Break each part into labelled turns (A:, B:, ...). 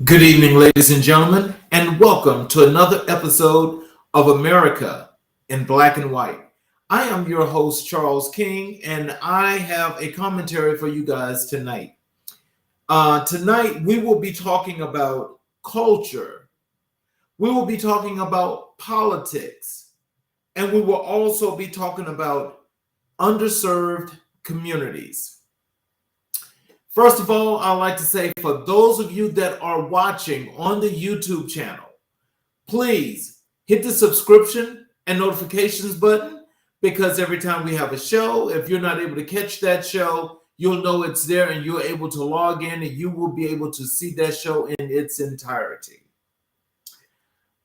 A: Good evening, ladies and gentlemen, and welcome to another episode of America in Black and White. I am your host, Charles King, and I have a commentary for you guys tonight. Tonight, we will be talking about culture, we will be talking about politics, and we will also be talking about underserved communities. First of all, I'd like to say for those of you that are watching on the YouTube channel, please hit the subscription and notifications button because every time we have a show, if you're not able to catch that show, you'll know it's there and you're able to log in and you will be able to see that show in its entirety.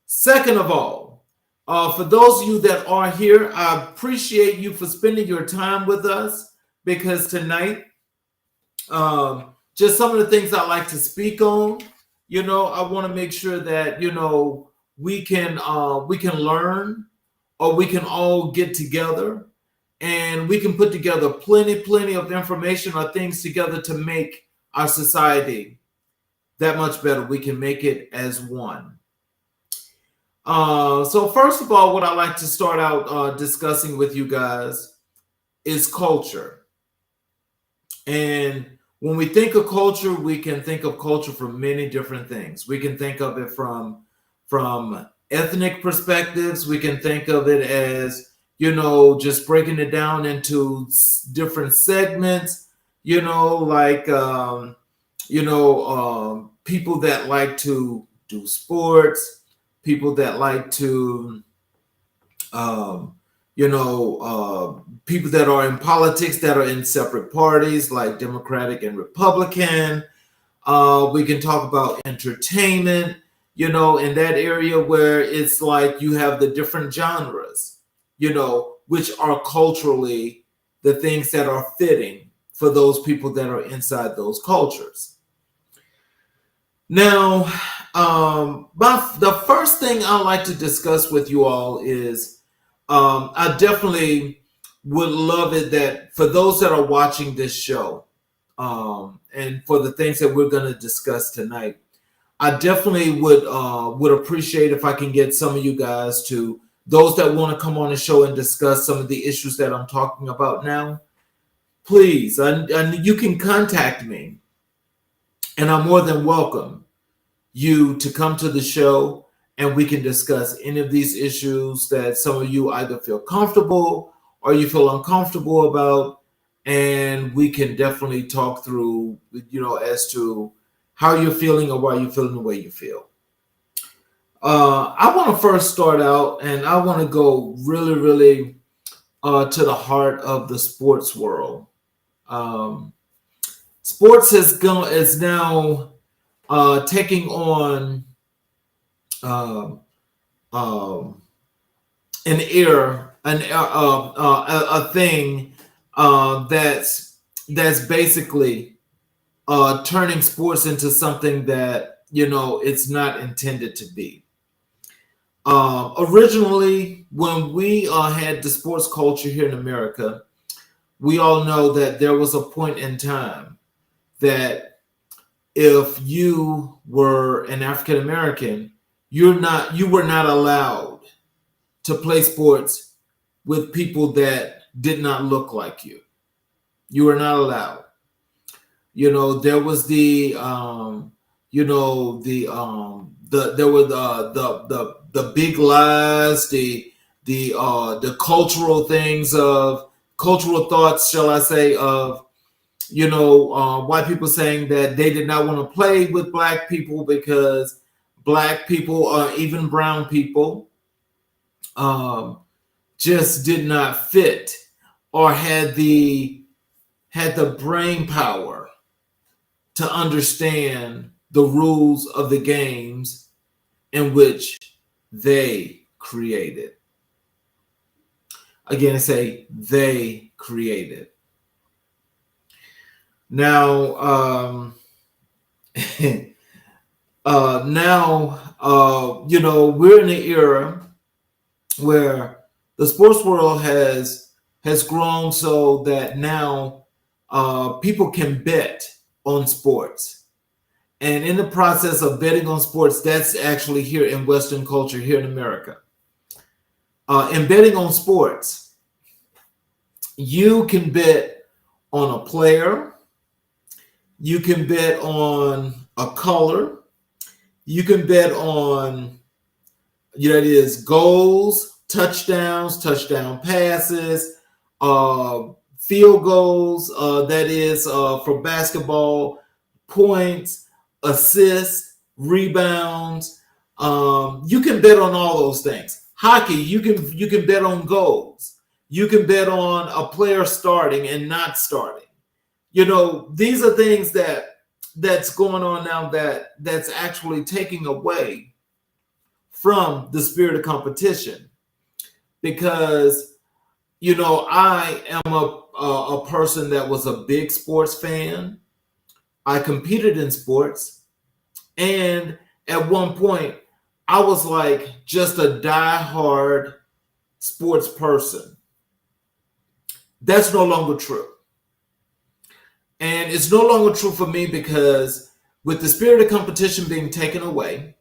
A: Second of all, for those of you that are here, I appreciate you for spending your time with us because tonight, just some of the things I like to speak on. I want to make sure that we can learn, or we can all get together, and we can put together plenty of information or things together to make our society that much better. We can make it as one. So first of all, what I like to start out discussing with you guys is culture. And when we think of culture, we can think of culture from many different things. We can think of it from ethnic perspectives. We can think of it as, just breaking it down into different segments, people that like to do sports, people that like to, people that are in politics that are in separate parties like Democratic and Republican. We can talk about entertainment, in that area where it's like you have the different genres, which are culturally the things that are fitting for those people that are inside those cultures. Now, the first thing I like to discuss with you all is I definitely would love it that for those that are watching this show, and for the things that we're going to discuss tonight, I definitely would appreciate if I can get some of you guys to, those that want to come on the show and discuss some of the issues that I'm talking about now, please, and you can contact me, and I'm more than welcome you to come to the show and we can discuss any of these issues that some of you either feel comfortable or you feel uncomfortable about, and we can definitely talk through, as to how you're feeling or why you're feeling the way you feel. I want to first start out, and I want to go really to the heart of the sports world. Sports is now taking on a thing that's basically turning sports into something that it's not intended to be. Originally, when we had the sports culture here in America, we all know that there was a point in time that if you were an African American, you were not allowed to play sports with people that did not look like you. You were not allowed. There was the big lies, the cultural things of cultural thoughts, shall I say, of white people saying that they did not want to play with black people because black people or even brown people just did not fit or had the brain power to understand the rules of the games in which they created. Again, I say they created. Now, we're in an era where the sports world has grown so that now people can bet on sports, And in the process of betting on sports, that's actually here in Western culture, here in America. In betting on sports, you can bet on a player, you can bet on a color, you can bet on, that is, goals, touchdowns, touchdown passes, field goals, that is for basketball, points, assists, rebounds. You can bet on all those things. Hockey, you can bet on goals. You can bet on a player starting and not starting. These are things that's going on now that's actually taking away from the spirit of competition, because I am a person that was a big sports fan. I competed in sports, and at one point I was like just a diehard sports person. That's no longer true. And it's no longer true for me because with the spirit of competition being taken away,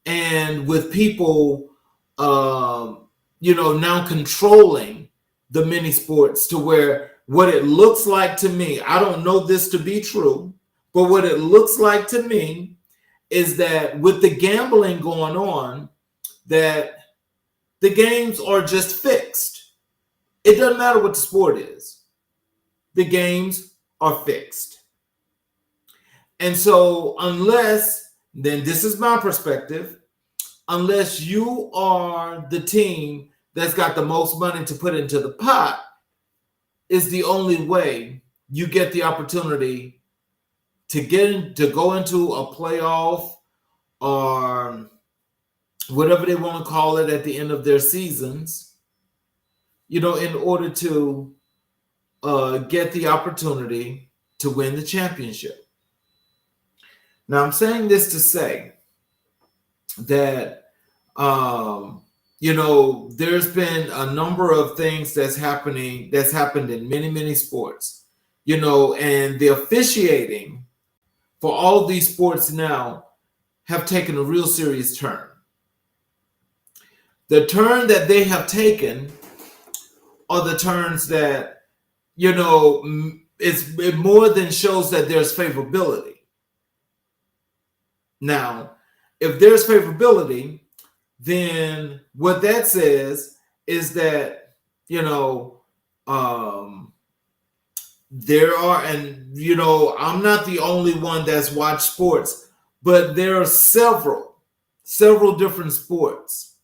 A: and with people, now controlling the mini sports to where what it looks like to me, I don't know this to be true, but what it looks like to me is that with the gambling going on, that the games are just fixed. It doesn't matter what the sport is. The games are fixed. And so then this is my perspective, unless you are the team that's got the most money to put into the pot, is the only way you get the opportunity to go into a playoff or whatever they want to call it at the end of their seasons, in order to get the opportunity to win the championship. Now, I'm saying this to say that, there's been a number of things that's happened in many, many sports, and the officiating for all of these sports now have taken a real serious turn. The turn that they have taken are the turns that, it more than shows that there's favorability. Now, if there's favorability, then what that says is that, there are, and, I'm not the only one that's watched sports, but there are several different sports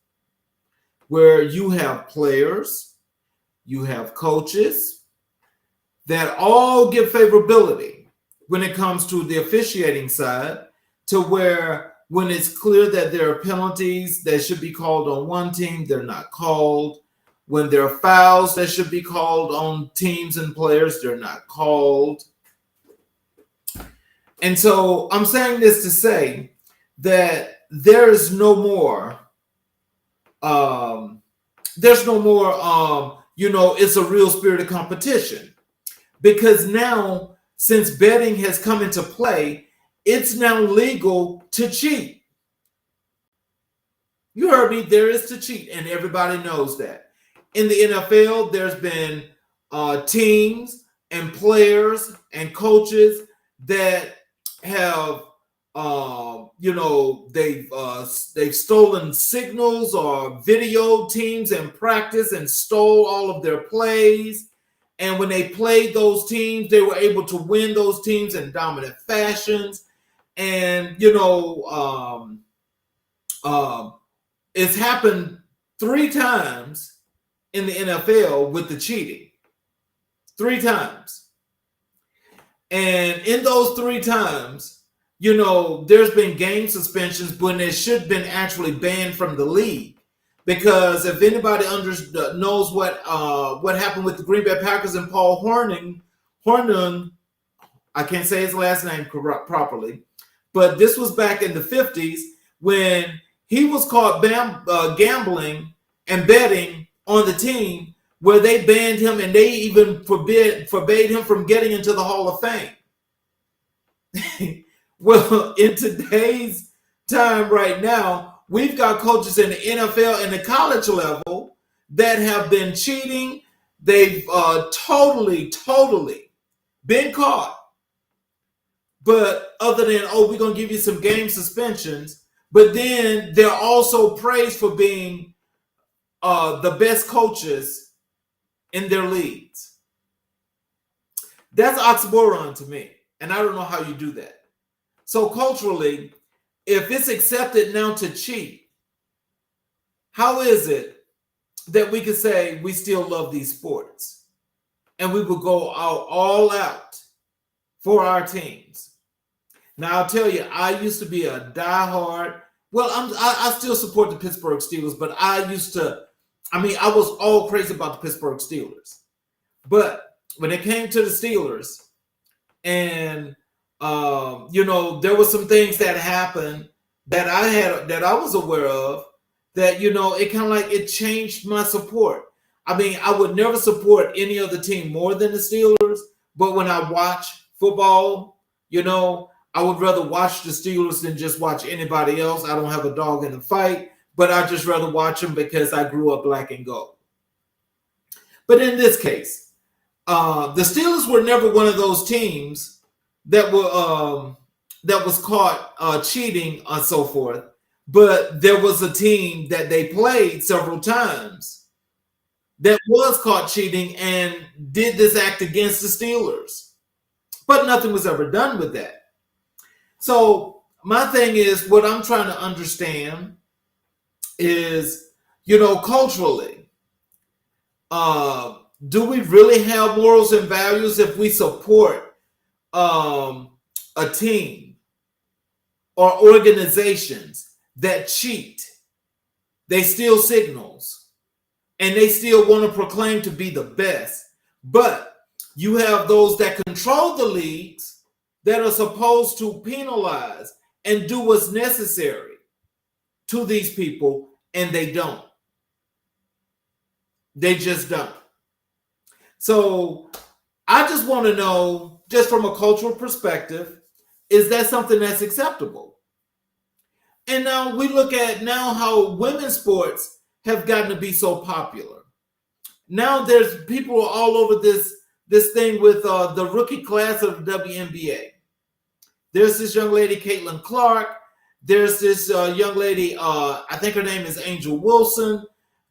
A: where you have players, you have coaches that all give favorability when it comes to the officiating side, to where when it's clear that there are penalties that should be called on one team, they're not called. When there are fouls that should be called on teams and players, they're not called. And so I'm saying this to say that there is no more, it's a real spirit of competition. Because now, since betting has come into play, it's now legal to cheat. You heard me, there is to cheat, and everybody knows that. In the NFL, there's been teams and players and coaches that have, they've stolen signals or video teams in practice and stole all of their plays. And when they played those teams, they were able to win those teams in dominant fashions. And, it's happened 3 times in the NFL with the cheating. 3 times. And in those 3 times, there's been game suspensions when they should have been actually banned from the league. Because if anybody knows what happened with the Green Bay Packers and Paul Hornung, I can't say his last name properly, but this was back in the 50s when he was caught gambling and betting on the team, where they banned him and they even forbade him from getting into the Hall of Fame. Well, in today's time right now, we've got coaches in the NFL and the college level that have been cheating. They've totally been caught. But other than, oh, we're going to give you some game suspensions, but then they're also praised for being the best coaches in their leagues. That's oxymoron to me. And I don't know how you do that. So culturally, if it's accepted now to cheat, how is it that we can say we still love these sports and we will go out all out for our teams? Now, I'll tell you, I used to be a diehard. Well, I still support the Pittsburgh Steelers, but I was all crazy about the Pittsburgh Steelers. But when it came to the Steelers, and there were some things that happened that I was aware of that, it kind of like it changed my support. I mean, I would never support any other team more than the Steelers, but when I watch football, I would rather watch the Steelers than just watch anybody else. I don't have a dog in the fight, but I just rather watch them because I grew up black and gold. But in this case, the Steelers were never one of those teams that was caught cheating and so forth. But there was a team that they played several times that was caught cheating and did this act against the Steelers. But nothing was ever done with that. So my thing is, what I'm trying to understand is, culturally, do we really have morals and values if we support a team or organizations that cheat? They steal signals and they still want to proclaim to be the best. But you have those that control the leagues that are supposed to penalize and do what's necessary to these people, and they don't. They just don't. So I just want to know, just from a cultural perspective, is that something that's acceptable? And now we look at now how women's sports have gotten to be so popular. Now there's people all over this thing with the rookie class of the WNBA. There's this young lady, Caitlin Clark. There's this young lady, I think her name is Angel Wilson,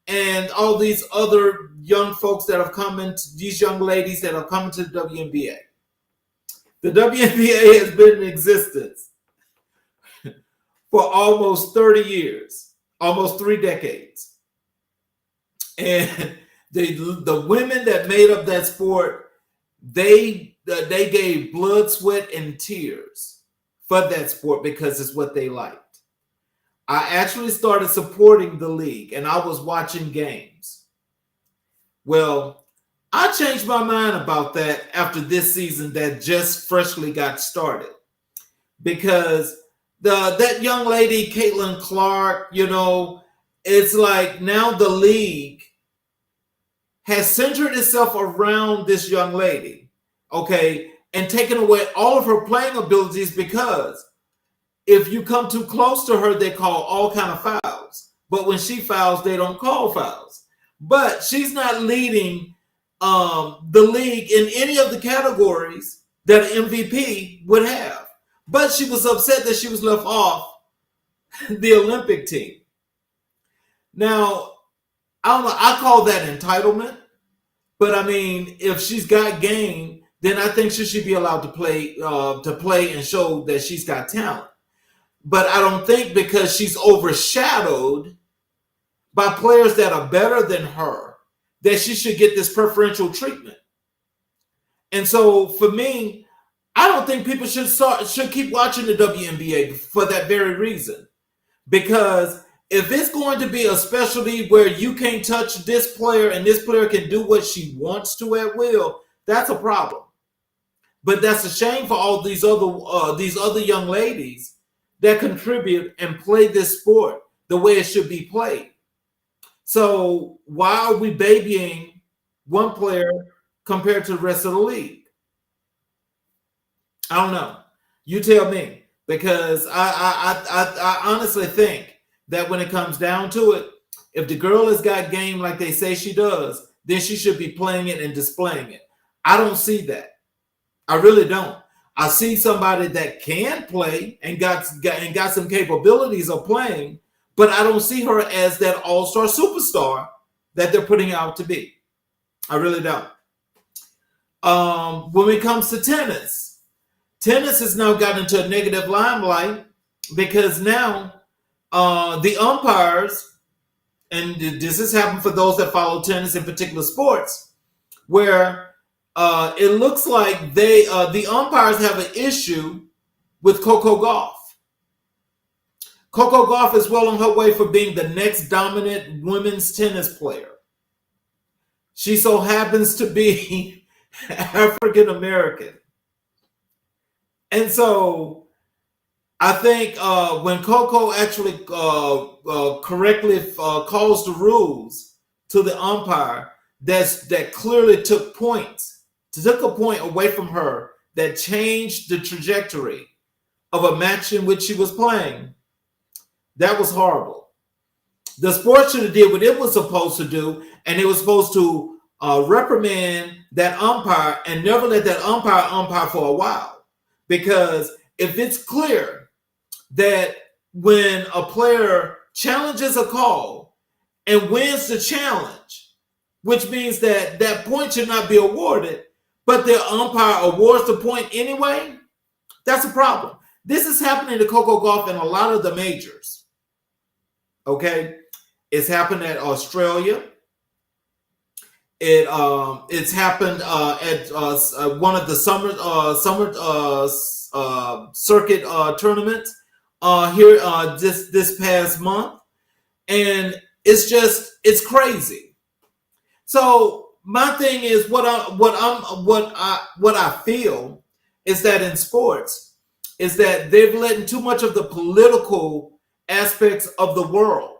A: and all these other young folks that have come into, these young ladies that have come into the WNBA. The WNBA has been in existence for almost 30 years, almost 3 decades. And the women that made up that sport, they gave blood, sweat, and tears for that sport because it's what they liked. I actually started supporting the league and I was watching games. Well, I changed my mind about that after this season that just freshly got started, because that young lady, Caitlin Clark, it's like now the league has centered itself around this young lady, okay, and taken away all of her playing abilities, because if you come too close to her, they call all kind of fouls. But when she fouls, they don't call fouls. But she's not leading the league in any of the categories that an MVP would have. But she was upset that she was left off the Olympic team. Now, I don't know, I call that entitlement. But I mean, if she's got game, then I think she should be allowed to play and show that she's got talent. But I don't think because she's overshadowed by players that are better than her that she should get this preferential treatment. And so for me, I don't think people should keep watching the WNBA for that very reason. Because if it's going to be a specialty where you can't touch this player and this player can do what she wants to at will, that's a problem. But that's a shame for all these other young ladies that contribute and play this sport the way it should be played. So why are we babying one player compared to the rest of the league? I don't know. You tell me. because I honestly think that when it comes down to it, if the girl has got game like they say she does, then she should be playing it and displaying it. I don't see that. I really don't. I see somebody that can play and got some capabilities of playing, but I don't see her as that all-star superstar that they're putting out to be. I really don't. When it comes to tennis has now gotten into a negative limelight because now the umpires, and this has happened for those that follow tennis in particular sports, where it looks like the umpires have an issue with Coco Gauff. Coco Gauff is well on her way for being the next dominant women's tennis player. She so happens to be African American. And so I think when Coco actually correctly calls the rules to the umpire, that clearly took a point away from her that changed the trajectory of a match in which she was playing. That was horrible. The sport should have did what it was supposed to do, and it was supposed to reprimand that umpire and never let that umpire for a while. Because if it's clear that when a player challenges a call and wins the challenge, which means that that point should not be awarded, but the umpire awards the point anyway, that's a problem. This is happening to Coco Gauff in a lot of the majors. Okay? It's happened at Australia. It's happened at one of the summer circuit tournaments here this past month, and it's crazy. So my thing is what I feel is that in sports is that they've let in too much of the political aspects of the world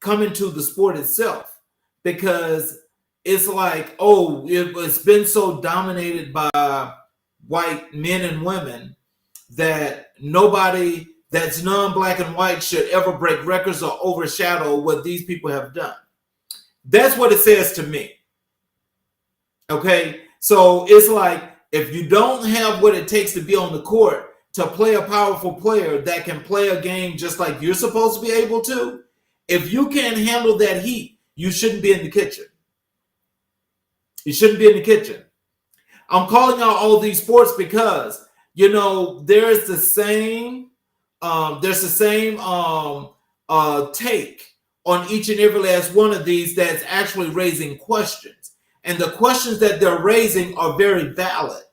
A: come into the sport itself, because it's like, oh, it's been so dominated by white men and women that nobody that's non-black and white should ever break records or overshadow what these people have done. That's what it says to me. Okay? So it's like, if you don't have what it takes to be on the court to play a powerful player that can play a game just like you're supposed to be able to, if you can't handle that heat, you shouldn't be in the kitchen. You shouldn't be in the kitchen. I'm calling out all these sports because, there's the same take on each and every last one of these that's actually raising questions. And the questions that they're raising are very valid.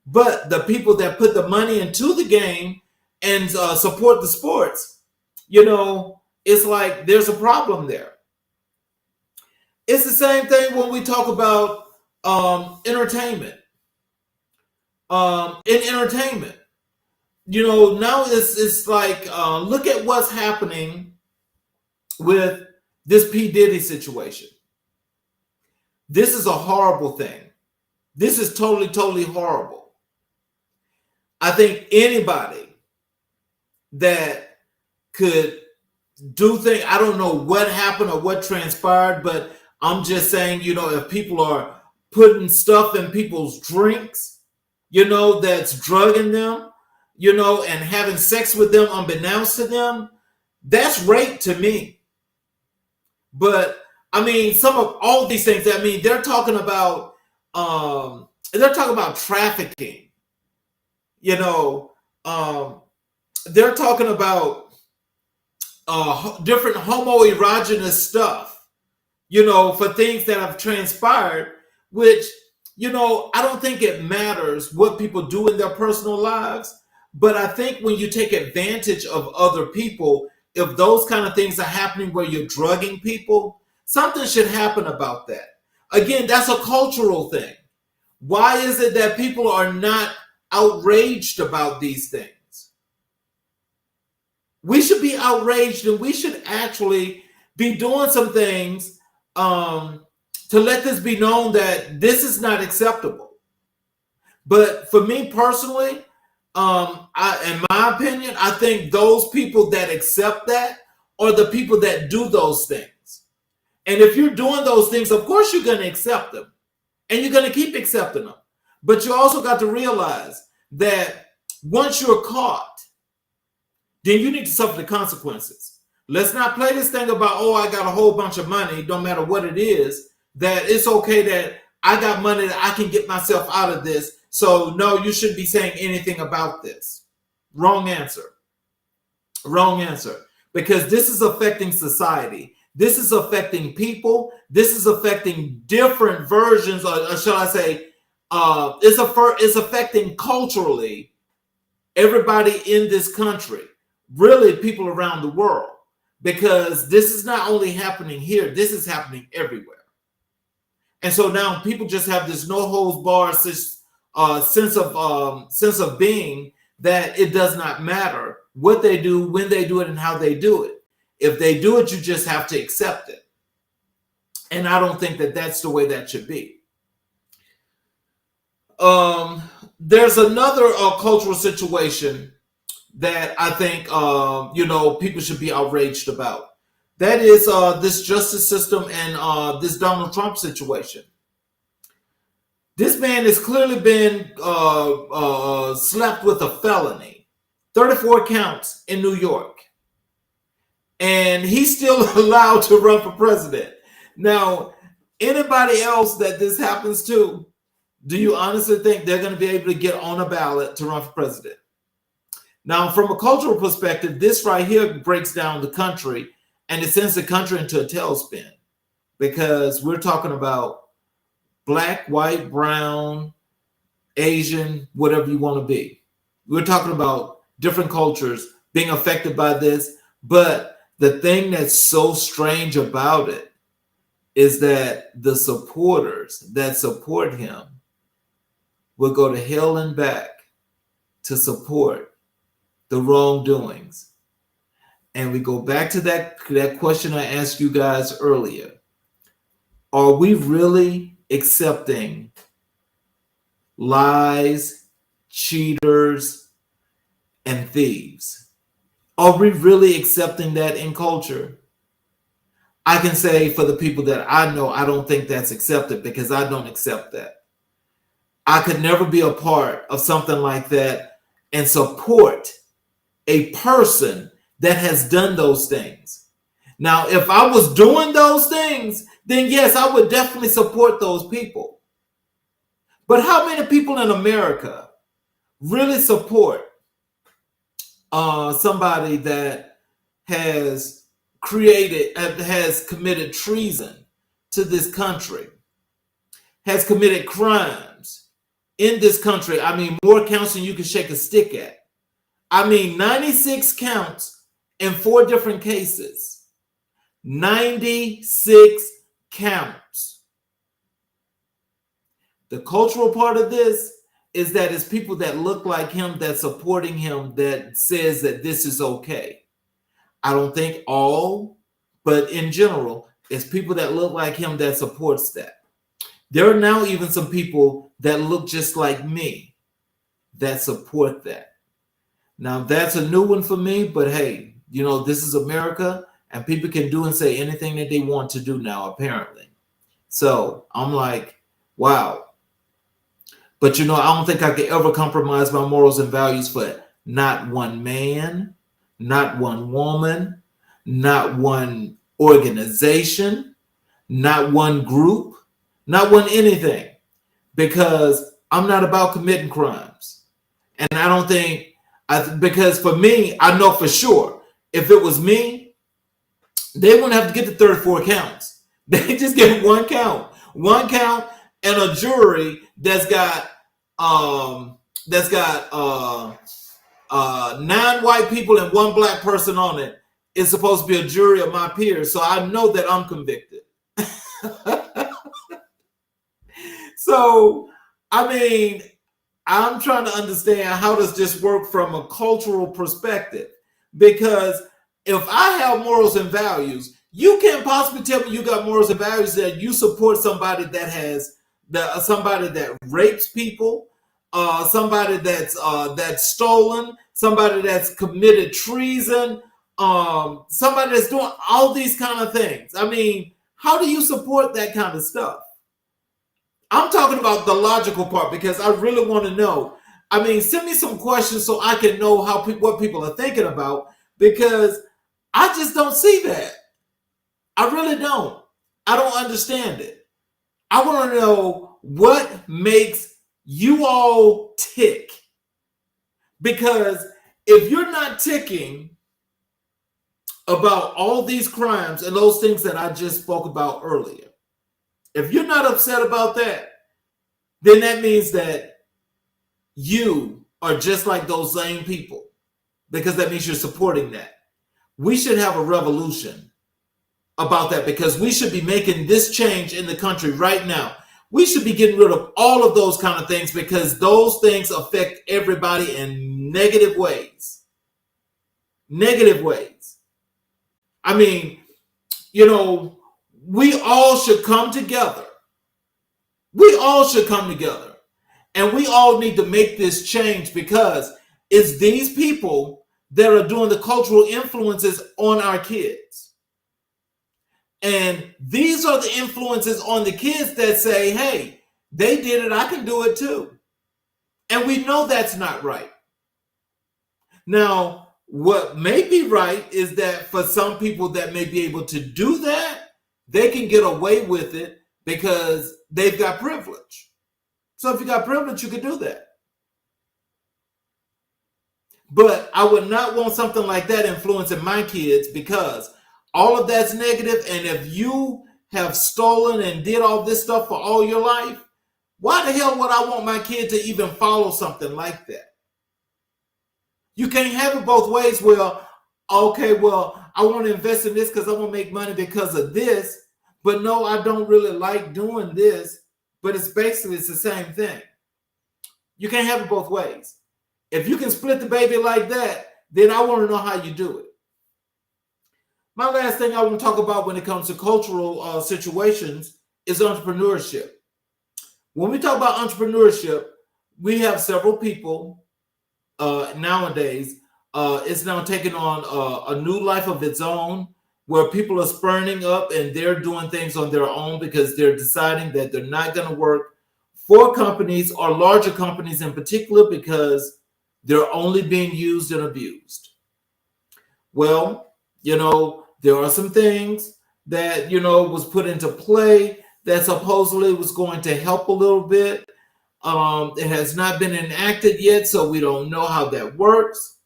A: But the people that put the money into the game and support the sports, it's like there's a problem there. It's the same thing when we talk about entertainment. In entertainment, now it's like, look at what's happening with this P. Diddy situation. This is a horrible thing. This is totally, totally horrible. I think anybody that could do things, I don't know what happened or what transpired, but I'm just saying, if people are putting stuff in people's drinks, that's drugging them, and having sex with them unbeknownst to them, that's rape to me. But I mean, some of all these things, they're talking about trafficking. They're talking about different homoerogenous stuff, for things that have transpired, which, I don't think it matters what people do in their personal lives. But I think when you take advantage of other people, if those kind of things are happening where you're drugging people, something should happen about that. Again, that's a cultural thing. Why is it that people are not outraged about these things? We should be outraged, and we should actually be doing some things to let this be known that this is not acceptable. But for me personally, In my opinion, I think those people that accept that are the people that do those things. And if you're doing those things, of course you're going to accept them, and you're going to keep accepting them. But you also got to realize that once you're caught, then you need to suffer the consequences. Let's not play this thing about, oh, I got a whole bunch of money, no matter what it is, that it's okay that I got money that I can get myself out of this. So no, you shouldn't be saying anything about this. Wrong answer. Wrong answer. Because this is affecting society. This is affecting people. This is affecting different versions, or shall I say, it's affecting culturally everybody in this country, really people around the world, because this is not only happening here, this is happening everywhere. And so now people just have this no holds barred sense of being, that it does not matter what they do, when they do it, and how they do it. If they do it, you just have to accept it. And I don't think that that's the way that should be. There's another cultural situation that I think people should be outraged about. That is this justice system and this Donald Trump situation. This man has clearly been slapped with a felony, 34 counts in New York, and he's still allowed to run for president. Now, anybody else that this happens to, do you honestly think they're going to be able to get on a ballot to run for president? Now, from a cultural perspective, this right here breaks down the country, and it sends the country into a tailspin, because we're talking about black, white, brown, Asian, whatever you want to be. We're talking about different cultures being affected by this. But the thing that's so strange about it is that the supporters that support him will go to hell and back to support the wrongdoings. And we go back to that question I asked you guys earlier. Are we really accepting lies, cheaters, and thieves? Are we really accepting that in culture? I can say for the people that I know, I don't think that's accepted, because I don't accept that. I could never be a part of something like that and support a person that has done those things. Now, if I was doing those things, then yes, I would definitely support those people. But how many people in America really support somebody that has committed treason to this country, has committed crimes in this country? I mean, more counts than you can shake a stick at. I mean, 96 counts in 4 different cases. 96 counts. The cultural part of this is that it's people that look like him, that's supporting him, that says that this is okay. I don't think all, but in general, it's people that look like him that supports that. There are now even some people that look just like me that support that. Now, that's a new one for me, but hey, this is America, and people can do and say anything that they want to do now, apparently. So I'm like, wow. But I don't think I could ever compromise my morals and values for not one man, not one woman, not one organization, not one group, not one anything, because I'm not about committing crimes. And I don't think, because for me, I know for sure, if it was me, they wouldn't have to get the 34 counts. They just get one count, and a jury that's got 9 white people and 1 black person on it is supposed to be a jury of my peers. So I know that I'm convicted. So, I mean, I'm trying to understand, how does this work from a cultural perspective? Because if I have morals and values, you can't possibly tell me you got morals and values that you support somebody that has somebody that rapes people, somebody that's stolen, somebody that's committed treason, somebody that's doing all these kind of things. I mean, how do you support that kind of stuff? I'm talking about the logical part because I really want to know. I mean, send me some questions so I can know what people are thinking about because I just don't see that. I really don't. I don't understand it. I want to know what makes you all tick. Because if you're not ticking about all these crimes and those things that I just spoke about earlier, if you're not upset about that, then that means that you are just like those same people because that means you're supporting that. We should have a revolution about that because we should be making this change in the country right now. We should be getting rid of all of those kind of things because those things affect everybody in negative ways. Negative ways. I mean, we all should come together. We all should come together. And we all need to make this change because it's these people that are doing the cultural influences on our kids. And these are the influences on the kids that say, hey, they did it, I can do it too. And we know that's not right. Now, what may be right is that for some people that may be able to do that, they can get away with it because they've got privilege. So if you got privilege, you can do that. But I would not want something like that influencing my kids because all of that's negative. And if you have stolen and did all this stuff for all your life, why the hell would I want my kid to even follow something like that? You can't have it both ways. Well, okay, well, I want to invest in this because I want to make money because of this. But no, I don't really like doing this. But it's the same thing. You can't have it both ways. If you can split the baby like that, then I want to know how you do it. My last thing I want to talk about when it comes to cultural situations is entrepreneurship. When we talk about entrepreneurship, we have several people nowadays. It's now taking on a new life of its own where people are spurning up and they're doing things on their own because they're deciding that they're not going to work for companies or larger companies in particular because they're only being used and abused. Well, there are some things that, was put into play that supposedly was going to help a little bit. It has not been enacted yet, so we don't know how that works.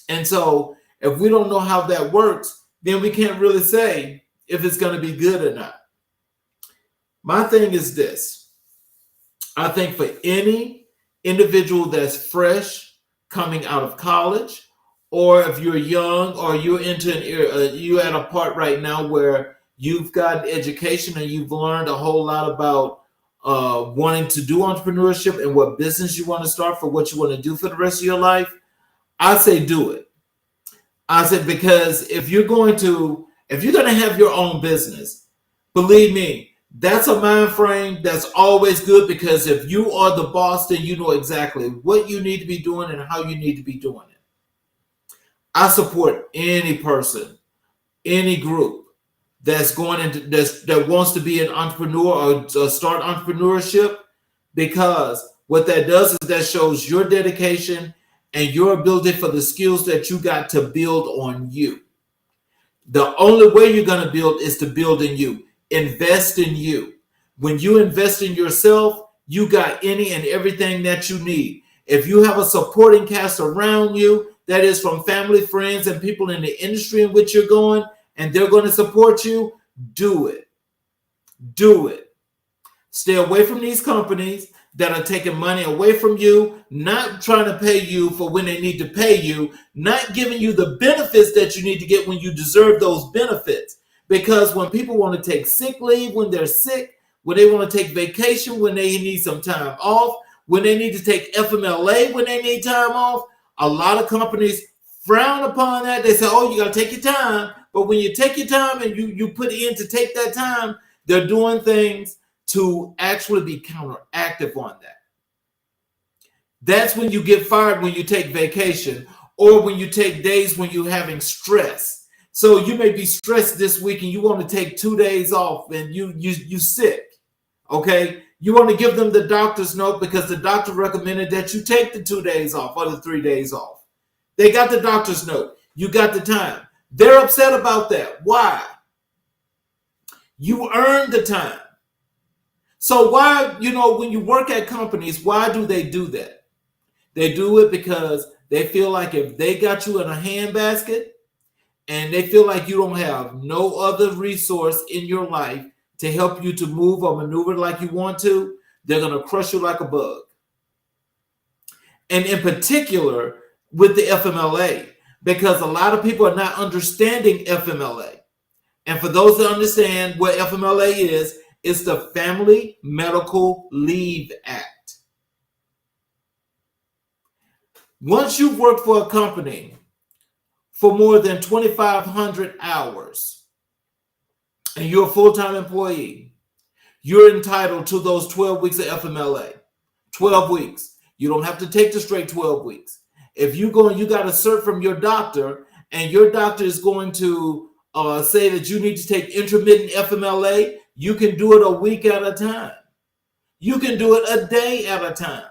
A: And so if we don't know how that works, then we can't really say if it's going to be good or not. My thing is this. I think for any individual that's fresh coming out of college, or if you're young or you're you're at a part right now where you've got education and you've learned a whole lot about wanting to do entrepreneurship and what business you want to start for what you want to do for the rest of your life, I say do it. I said, because if you're going to have your own business, believe me, that's a mind frame that's always good because if you are the boss, then you know exactly what you need to be doing and how you need to be doing it. I support any person, any group that's going into that wants to be an entrepreneur or start entrepreneurship, because what that does is that shows your dedication and your ability for the skills that you got to build on you. The only way you're going to build is to build in you. Invest in you. When you invest in yourself, you got any and everything that you need. If you have a supporting cast around you, that is from family, friends, and people in the industry in which you're going, and they're going to support you, do it. Do it. Stay away from these companies that are taking money away from you, not trying to pay you for when they need to pay you, not giving you the benefits that you need to get when you deserve those benefits. Because when people want to take sick leave when they're sick, when they want to take vacation when they need some time off, when they need to take FMLA when they need time off, a lot of companies frown upon that. They say, oh, you got to take your time. But when you take your time and you put in to take that time, they're doing things to actually be counteractive on that. That's when you get fired, when you take vacation, or when you take days when you're having stress. So you may be stressed this week and you want to take 2 days off and you sick. Okay. You want to give them the doctor's note because the doctor recommended that you take the 2 days off or the 3 days off. They got the doctor's note. You got the time. They're upset about that. Why? You earned the time. So why, when you work at companies, why do they do that? They do it because they feel like if they got you in a handbasket and they feel like you don't have no other resource in your life to help you to move or maneuver like you want to, they're going to crush you like a bug. And in particular with the FMLA, because a lot of people are not understanding FMLA. And for those that understand what FMLA is, it's the Family Medical Leave Act. Once you've worked for a company for more than 2,500 hours and you're a full-time employee, you're entitled to those 12 weeks of FMLA. 12 weeks. You don't have to take the straight 12 weeks. If you go and you got a cert from your doctor and your doctor is going to say that you need to take intermittent FMLA, you can do it a week at a time. You can do it a day at a time.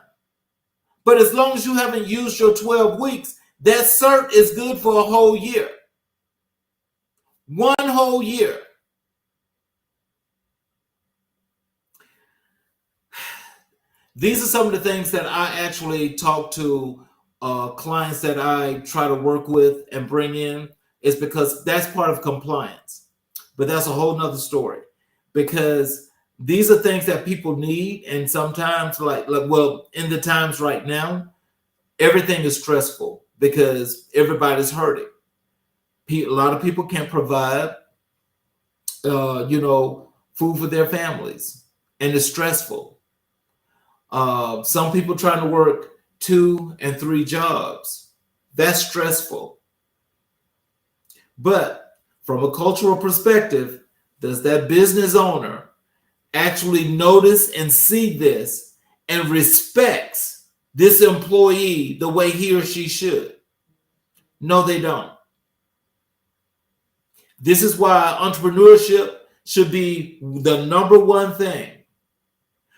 A: But as long as you haven't used your 12 weeks, that cert is good for a whole year. 1 whole year. These are some of the things that I actually talk to clients that I try to work with and bring in, is because that's part of compliance. But that's a whole nother story, because these are things that people need. And sometimes in the times right now, everything is stressful because everybody's hurting. A lot of people can't provide, food for their families, and it's stressful. Some people trying to work 2 and 3 jobs. That's stressful. But from a cultural perspective, does that business owner actually notice and see this and respects this employee the way he or she should? No, they don't. This is why entrepreneurship should be the number one thing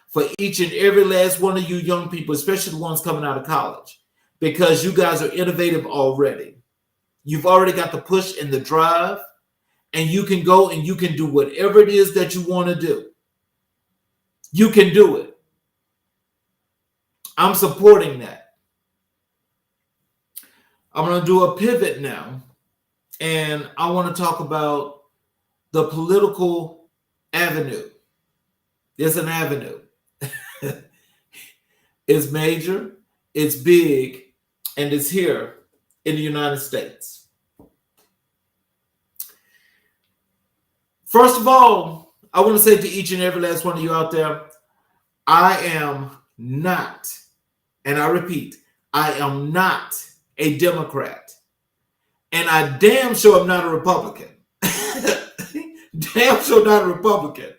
A: for each and every last one of you young people, especially the ones coming out of college, because you guys are innovative already. You've already got the push and the drive, and you can go and you can do whatever it is that you want to do. You can do it. I'm supporting that. I'm going to do a pivot now, and I want to talk about the political avenue. There's an avenue. It's major, it's big, and it's here in the United States. First of all, I want to say to each and every last one of you out there, I am not, and I repeat, I am not a Democrat. And I damn sure am not a Republican. Damn sure not a Republican.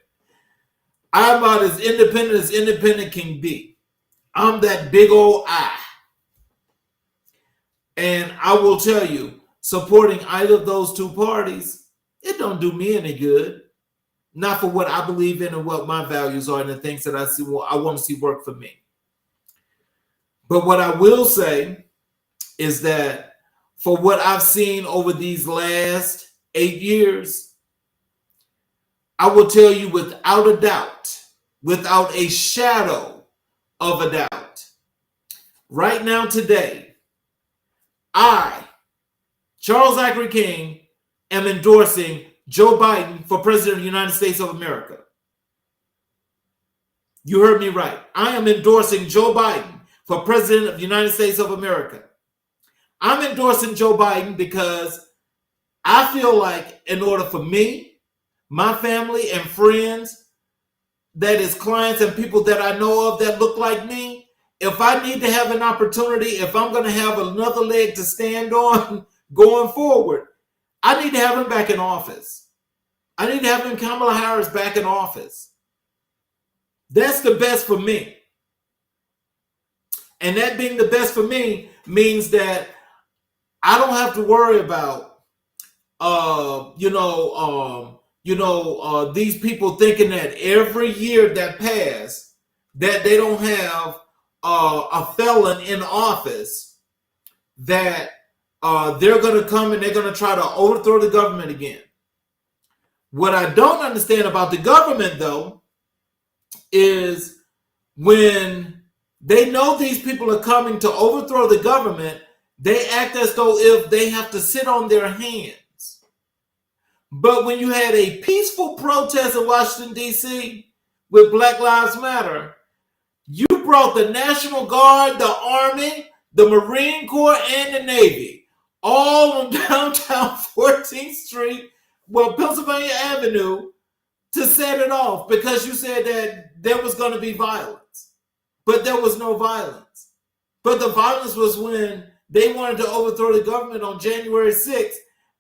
A: I'm about as independent can be. I'm that big old I. And I will tell you, supporting either of those two parties, it don't do me any good. Not for what I believe in and what my values are and the things that I want to see work for me. But what I will say is that for what I've seen over these last 8 years, I will tell you without a doubt, without a shadow of a doubt, right now today, I, Charles Zachary King, am endorsing Joe Biden for President of the United States of America. You heard me right. I am endorsing Joe Biden for President of the United States of America. I'm endorsing Joe Biden because I feel like in order for me, my family and friends, that is clients and people that I know of that look like me, if I need to have an opportunity, if I'm going to have another leg to stand on going forward, I need to have him back in office. I need to have him, Kamala Harris, back in office. That's the best for me. And that being the best for me means that I don't have to worry about these people thinking that every year that pass that they don't have a felon in office, that they're going to come and they're going to try to overthrow the government again. What I don't understand about the government, though, is when they know these people are coming to overthrow the government, they act as though if they have to sit on their hands. But when you had a peaceful protest in Washington, D.C. with Black Lives Matter, you brought the National Guard, the Army, the Marine Corps, and the Navy all on downtown 14th Street, Pennsylvania Avenue, to set it off because you said that there was going to be violence. But there was no violence. But the violence was when they wanted to overthrow the government on January 6th.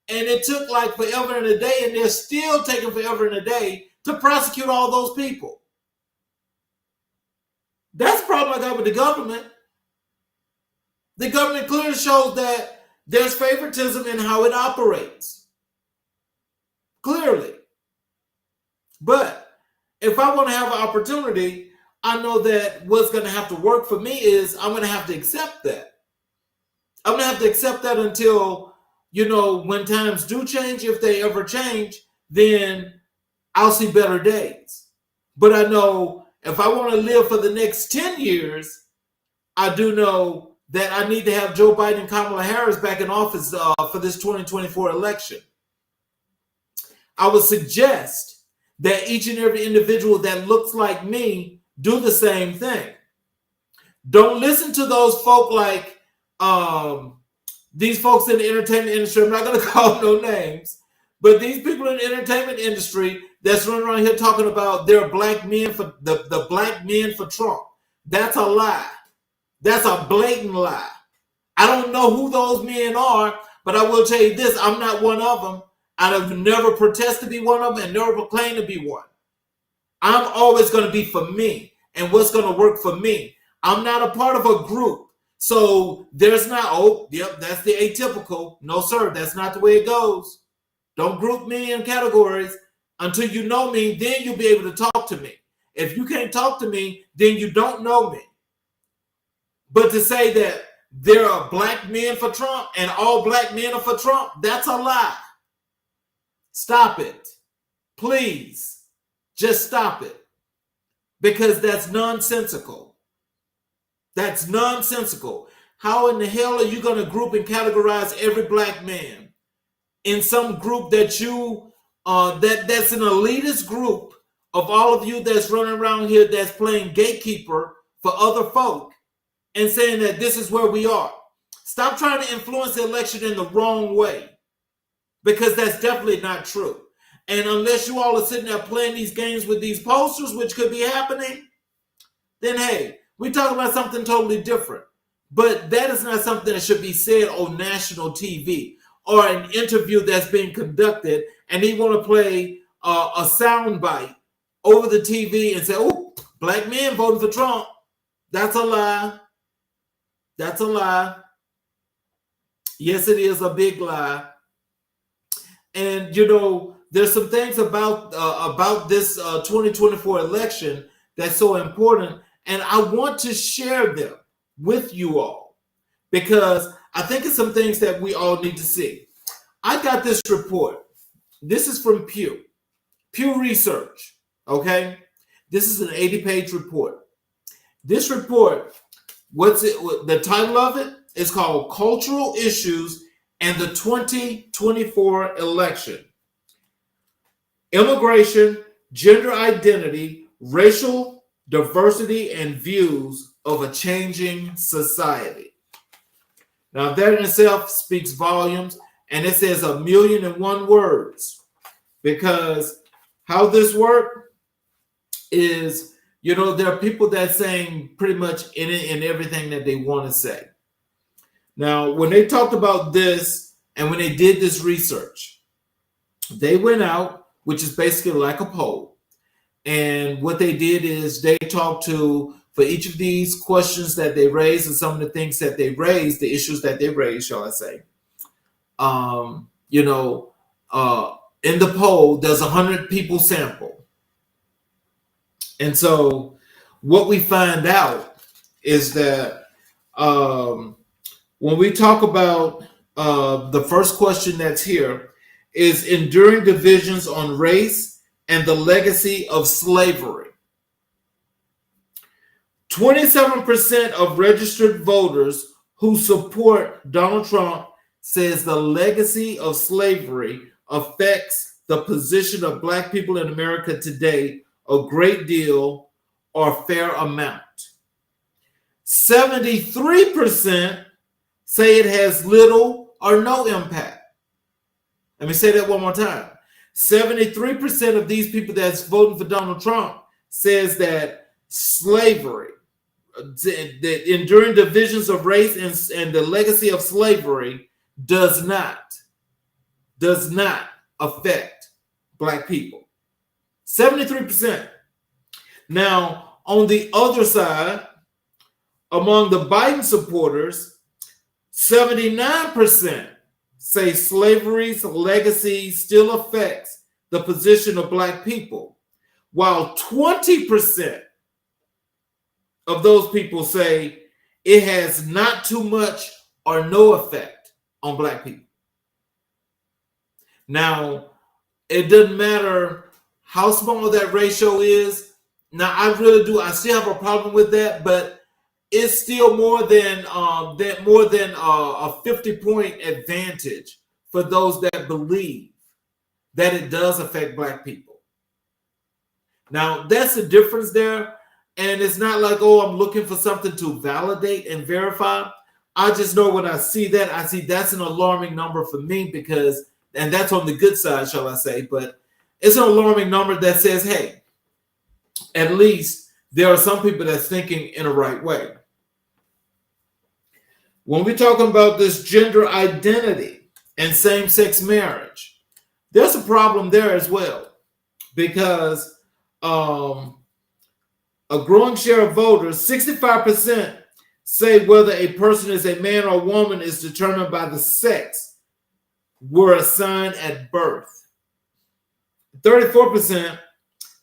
A: And it took like forever and a day, and they're still taking forever and a day to prosecute all those people. That's the problem I got with the government. The government clearly shows that there's favoritism in how it operates. Clearly. But if I want to have an opportunity, I know that what's going to have to work for me is I'm going to have to accept that. I'm going to have to accept that until, when times do change, if they ever change, then I'll see better days. But I know if I want to live for the next 10 years, I do know that I need to have Joe Biden and Kamala Harris back in office for this 2024 election. I would suggest that each and every individual that looks like me do the same thing. Don't listen to those folk like these folks in the entertainment industry. I'm not going to call no names, but these people in the entertainment industry that's running around here talking about they're black men for the black men for Trump. That's a lie. That's a blatant lie. I don't know who those men are, but I will tell you this: I'm not one of them. I've never protested to be one of them and never proclaimed to be one. I'm always going to be for me and what's going to work for me. I'm not a part of a group. So there's not, that's the atypical. No, sir, that's not the way it goes. Don't group me in categories. Until you know me, then you'll be able to talk to me. If you can't talk to me, then you don't know me. But to say that there are black men for Trump and all black men are for Trump, that's a lie. Stop it. Please, just stop it. Because that's nonsensical. That's nonsensical. How in the hell are you going to group and categorize every black man in some group that you that's an elitist group of all of you that's running around here that's playing gatekeeper for other folk and saying that this is where we are? Stop trying to influence the election in the wrong way, because that's definitely not true. And unless you all are sitting there playing these games with these posters, which could be happening, then hey, we talk about something totally different. But that is not something that should be said on national TV or an interview that's being conducted, and they want to play a sound bite over the TV and say, oh, black men voting for Trump. That's a lie. That's a lie. Yes, it is a big lie. And, there's some things about this 2024 election that's so important, and I want to share them with you all because I think it's some things that we all need to see. I got this report. This is from Pew Research, okay? This is an 80-page report. This report, the title of it is called Cultural Issues and the 2024 Election. Immigration, gender identity, racial diversity, and views of a changing society. Now, that in itself speaks volumes, and it says 1,000,001 words, because how this works is, there are people that saying pretty much in everything that they want to say. Now, when they talked about this and when they did this research, they went out, which is basically like a poll. And what they did is they talked to for each of these questions that they raise and some of the things that they raise, the issues that they raise, shall I say, you know, in the poll, there's 100 people sample. And so what we find out is that when we talk about the first question that's here is enduring divisions on race and the legacy of slavery. 27% of registered voters who support Donald Trump says the legacy of slavery affects the position of Black people in America today a great deal or fair amount. 73% say it has little or no impact. Let me say that one more time. 73% of these people that's voting for Donald Trump says that slavery, the enduring divisions of race and the legacy of slavery does not affect Black people. 73%. Now, on the other side, among the Biden supporters, 79% say slavery's legacy still affects the position of Black people, while 20% of those people say it has not too much or no effect on Black people. Now, it doesn't matter how small that ratio is. Now, I still have a problem with that, but it's still more than a 50-point advantage for those that believe that it does affect Black people. Now, that's the difference there. And it's not like, oh, I'm looking for something to validate and verify. I just know when I see that, I see that's an alarming number for me because, and that's on the good side, shall I say, but it's an alarming number that says, hey, at least there are some people that's thinking in a right way. When we're talking about this gender identity and same-sex marriage, there's a problem there as well because a growing share of voters, 65%, say whether a person is a man or woman is determined by the sex were assigned at birth. 34%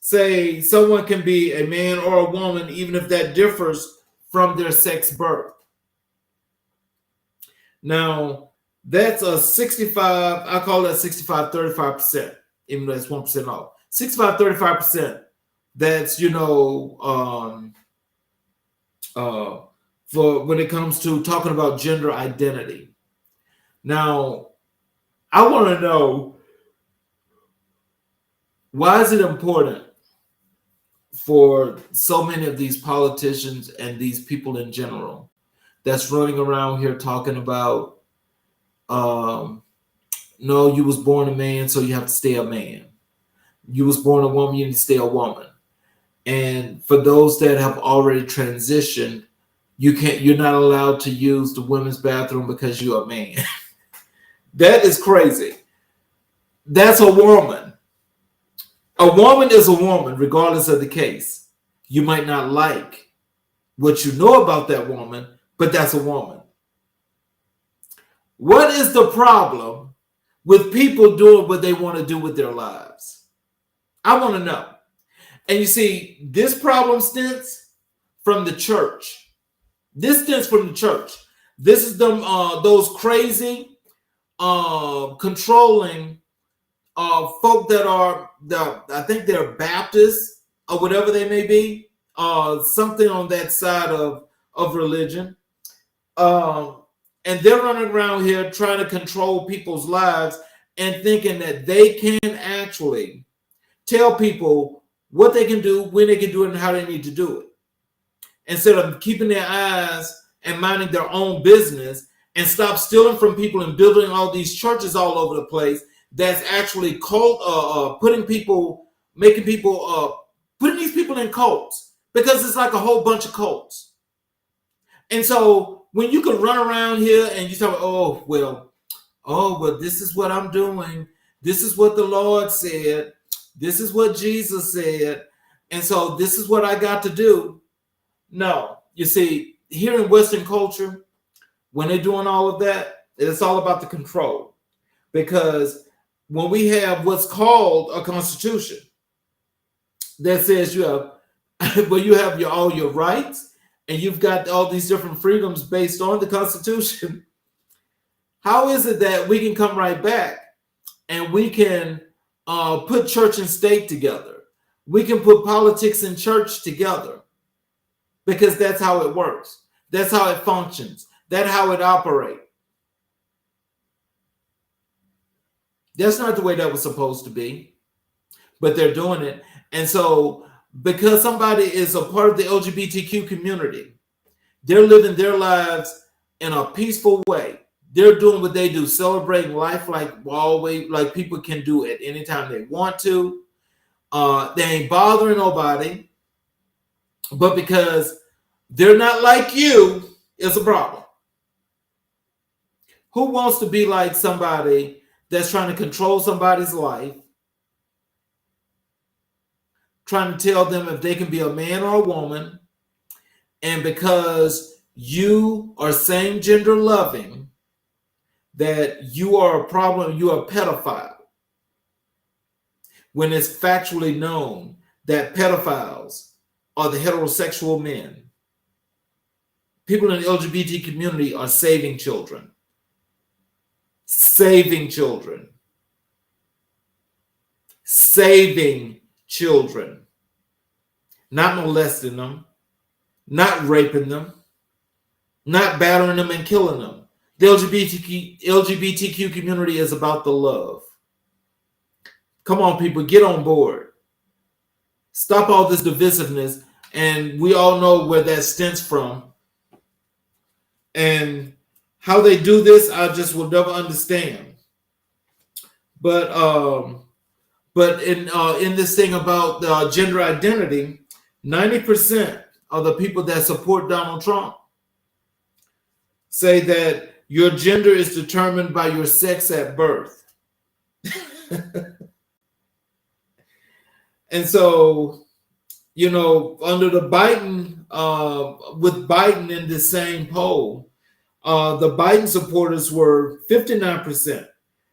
A: say someone can be a man or a woman even if that differs from their sex birth. Now, that's a 65, I call that 65, 35%, even though that's 1% off. 65, 35%, that's, for when it comes to talking about gender identity. Now, I want to know, why is it important for so many of these politicians and these people in general that's running around here talking about, no, you was born a man, so you have to stay a man. You was born a woman, you need to stay a woman. And for those that have already transitioned, you're not allowed to use the women's bathroom because you're a man. That is crazy. That's a woman. A woman is a woman, regardless of the case. You might not like what you know about that woman, but that's a woman. What is the problem with people doing what they want to do with their lives? I want to know. And you see, this problem stems from the church. This stems from the church. This is them, those crazy, controlling folk that are, I think they're Baptists or whatever they may be, something on that side of religion. And they're running around here trying to control people's lives and thinking that they can actually tell people what they can do, when they can do it, and how they need to do it. Instead of keeping their eyes and minding their own business and stop stealing from people and building all these churches all over the place that's actually putting these people in cults, because it's like a whole bunch of cults. And so when you can run around here and you talk, oh, well, this is what I'm doing. This is what the Lord said. This is what Jesus said. And so this is what I got to do. No, you see, here in Western culture, when they're doing all of that, it's all about the control. Because when we have what's called a constitution that says you have, well, you have all your rights, and you've got all these different freedoms based on the Constitution. How is it that we can come right back and we can put church and state together? We can put politics and church together because that's how it works. That's how it functions. That's how it operates. That's not the way that was supposed to be, but they're doing it. And so, because somebody is a part of the LGBTQ community, they're living their lives in a peaceful way. They're doing what they do, celebrating life like always, like people can do it anytime they want to. They ain't bothering nobody, but because they're not like you, it's a problem. Who wants to be like somebody that's trying to control somebody's life, trying to tell them if they can be a man or a woman, and because you are same gender loving, that you are a problem, you are a pedophile, when it's factually known that pedophiles are the heterosexual men. People in the LGBT community are saving children. Saving children. Saving children. Not molesting them. Not raping them. Not battering them and killing them. The LGBTQ community is about the love. Come on, people, get on board. Stop all this divisiveness, and we all know where that stems from. And how they do this, I just will never understand. But in this thing about gender identity, 90% of the people that support Donald Trump say that your gender is determined by your sex at birth. And so, you know, under the Biden, with Biden in the same poll, the Biden supporters were 59%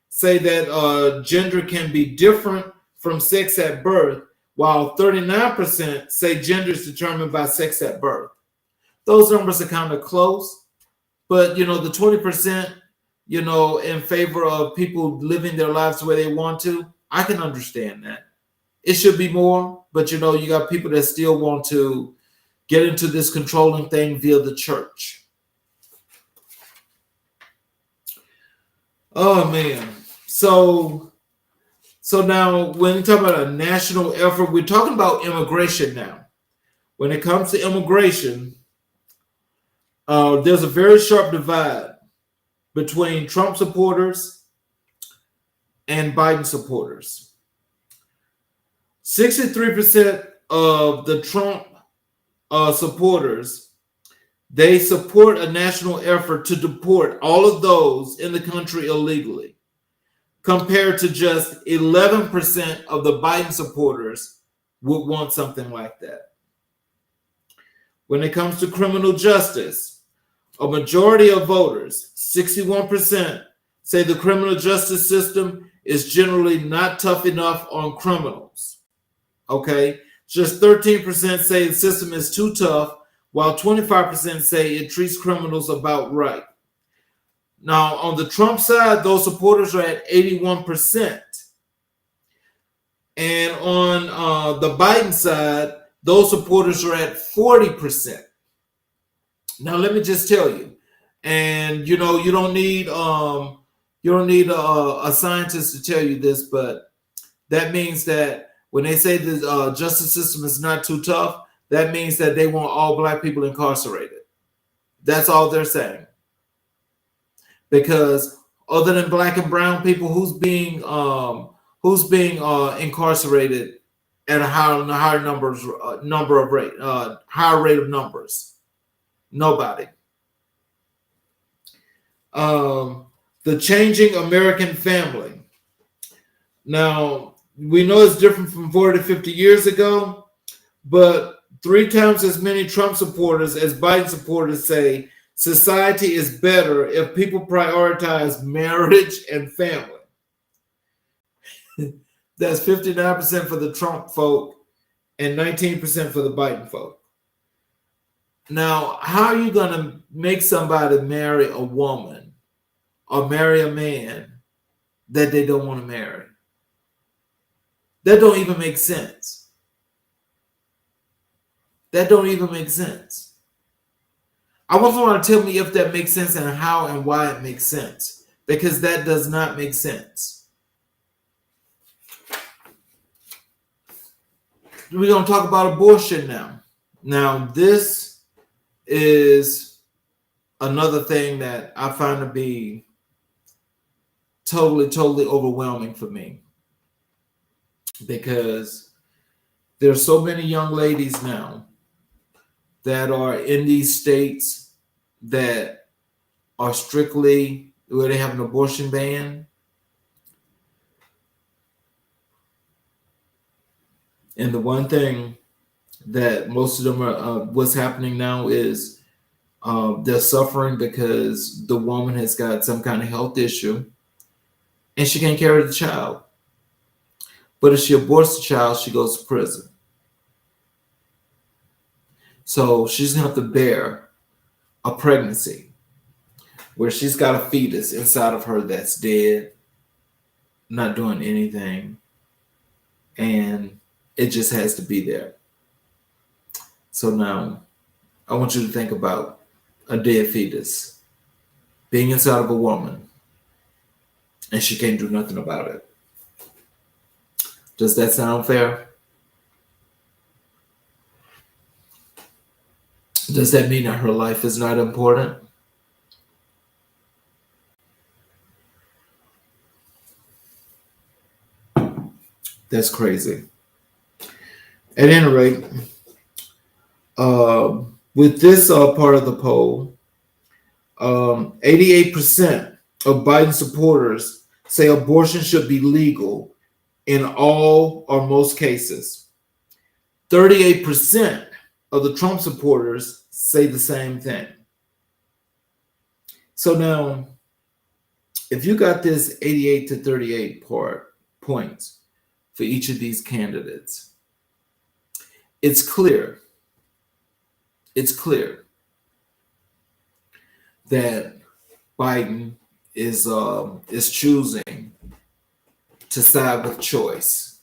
A: say that gender can be different from sex at birth, while 39% say gender is determined by sex at birth. Those numbers are kind of close, but, you know, the 20%, you know, in favor of people living their lives the way they want to, I can understand that. It should be more, but, you know, you got people that still want to get into this controlling thing via the church. Oh, man. So now when we talk about a national effort, we're talking about immigration now. When it comes to immigration, there's a very sharp divide between Trump supporters and Biden supporters. 63% of the Trump supporters, they support a national effort to deport all of those in the country illegally, compared to just 11% of the Biden supporters would want something like that. When it comes to criminal justice, a majority of voters, 61%, say the criminal justice system is generally not tough enough on criminals. Okay, just 13% say the system is too tough, while 25% say it treats criminals about right. Now, on the Trump side, those supporters are at 81%. And on the Biden side, those supporters are at 40%. Now, let me just tell you, and you know, you don't need a scientist to tell you this, but that means that when they say the justice system is not too tough, that means that they want all black people incarcerated. That's all they're saying. Because other than black and brown people, who's being incarcerated at a higher rate of numbers? Nobody. The changing American family. Now, we know it's different from 40 to 50 years ago, but 3 times as many Trump supporters as Biden supporters say society is better if people prioritize marriage and family. That's 59% for the Trump folk and 19% for the Biden folk. Now, how are you going to make somebody marry a woman or marry a man that they don't want to marry? That don't even make sense. That don't even make sense. I want someone to tell me if that makes sense and how and why it makes sense, because that does not make sense. We're going to talk about abortion now. Now, this is another thing that I find to be totally overwhelming for me, because there's so many young ladies now that are in these states that are strictly where they have an abortion ban. And the one thing that most of them are, what's happening now is they're suffering because the woman has got some kind of health issue and she can't carry the child. But if she aborts the child, she goes to prison. So she's going to have to bear a pregnancy where she's got a fetus inside of her that's dead, not doing anything, and it just has to be there. So now I want you to think about a dead fetus being inside of a woman and she can't do nothing about it. Does that sound fair? Does that mean that her life is not important? That's crazy. At any rate, with this part of the poll, 88% of Biden supporters say abortion should be legal in all or most cases. 38% of the Trump supporters say the same thing. So now, if you got this 88 to 38 points for each of these candidates, it's clear that Biden is choosing to side with choice.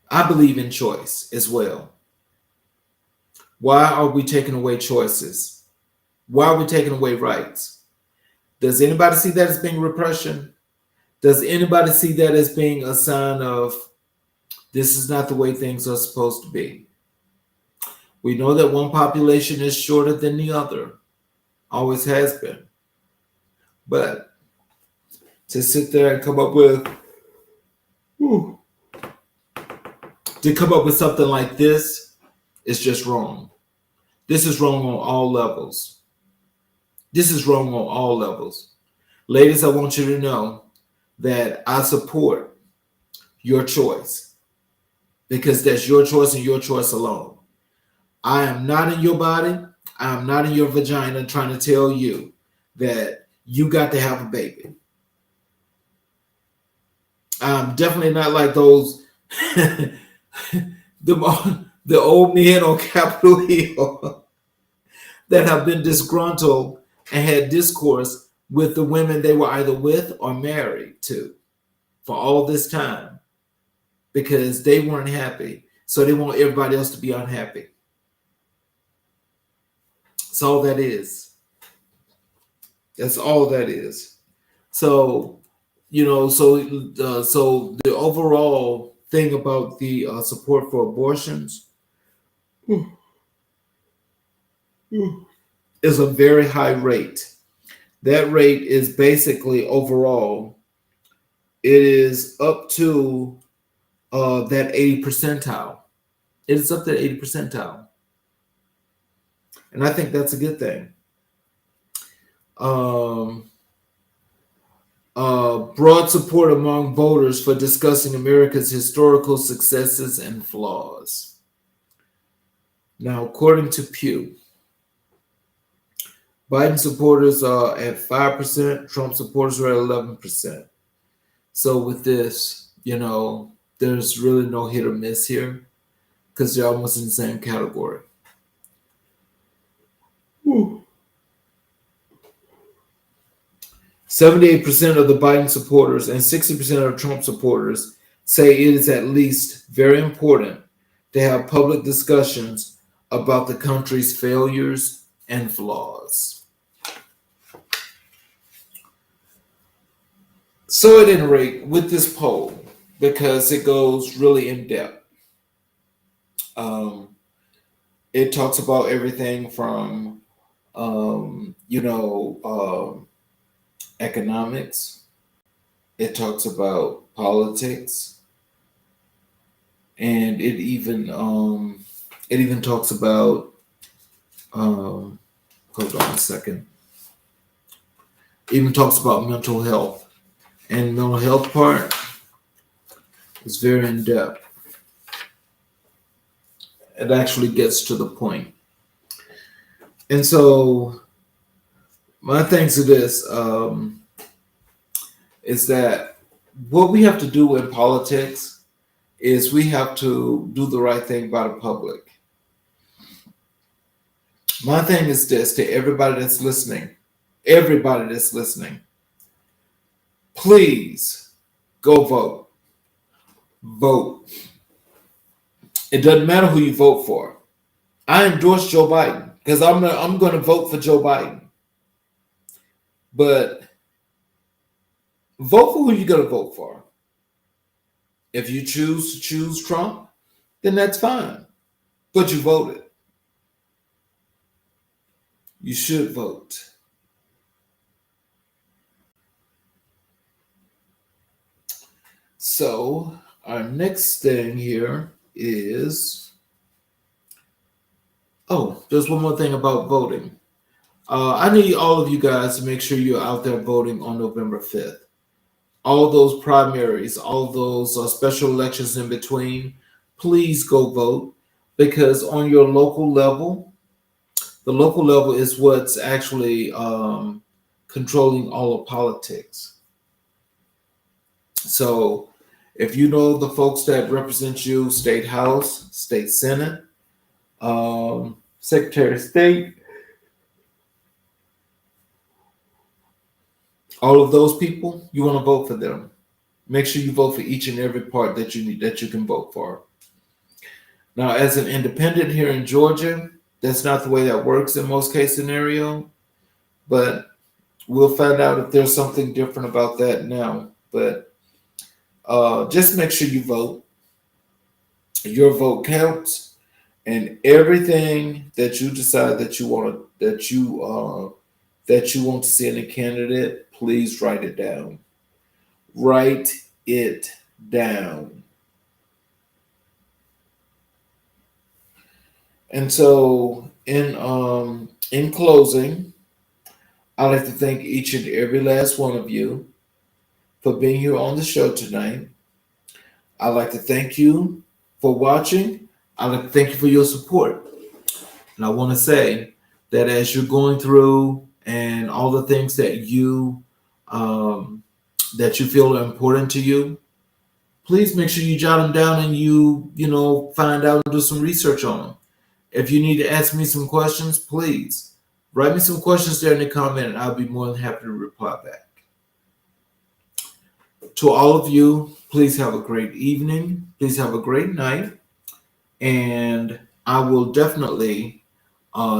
A: I believe in choice as well. Why are we taking away choices? Why are we taking away rights? Does anybody see that as being repression? Does anybody see that as being a sign of this is not the way things are supposed to be? We know that one population is shorter than the other. Always has been. But to sit there and come up with something like this is just wrong. This is wrong on all levels. Ladies, I want you to know that I support your choice, because that's your choice and your choice alone. I am not in your body. I am not in your vagina trying to tell you that you got to have a baby. I'm definitely not like those the old men on Capitol Hill that have been disgruntled and had discourse with the women they were either with or married to for all this time because they weren't happy. So they want everybody else to be unhappy. That's all that is. That's all that is. So, so the overall thing about the support for abortions is a very high rate. That rate is basically overall, it is up to that 80 percentile. It is up to the 80 percentile. And I think that's a good thing. Broad support among voters for discussing America's historical successes and flaws. Now, according to Pew, Biden supporters are at 5%, Trump supporters are at 11%. So with this, there's really no hit or miss here because they're almost in the same category. Woo. 78% of the Biden supporters and 60% of Trump supporters say it is at least very important to have public discussions about the country's failures and flaws. So at any rate, with this poll, because it goes really in depth, it talks about everything from, economics. It talks about politics, and it even talks about. Hold on a second. Even talks about mental health, and mental health part is very in depth. It actually gets to the point. And so my thanks to this is that what we have to do in politics is we have to do the right thing by the public. My thing is this to everybody that's listening, please go vote. Vote. It doesn't matter who you vote for. I endorse Joe Biden because I'm going to vote for Joe Biden. But vote for who you're going to vote for. If you choose to choose Trump, then that's fine. But you voted. You should vote. So our next thing here is, there's one more thing about voting. I need all of you guys to make sure you're out there voting on November 5th. All those primaries, all those special elections in between, please go vote, because on your local level, the local level is what's actually controlling all of politics. So if you know the folks that represent you, State House, State Senate, Secretary of State, all of those people, you want to vote for them. Make sure you vote for each and every part that you need, that you can vote for. Now, as an independent here in Georgia, that's not the way that works in most case scenario, but we'll find out if there's something different about that now. But just make sure you vote. Your vote counts, and everything that you decide that you want to see in a candidate, please write it down. Write it down. And so, in closing, I'd like to thank each and every last one of you for being here on the show tonight. I'd like to thank you for watching. I'd like to thank you for your support. And I want to say that as you're going through and all the things that you feel are important to you, please make sure you jot them down and you find out and do some research on them. If you need to ask me some questions, please write me some questions there in the comment, and I'll be more than happy to reply back. To all of you, please have a great evening. Please have a great night. And I will definitely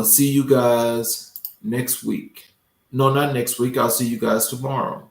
A: see you guys next week. No, not next week. I'll see you guys tomorrow.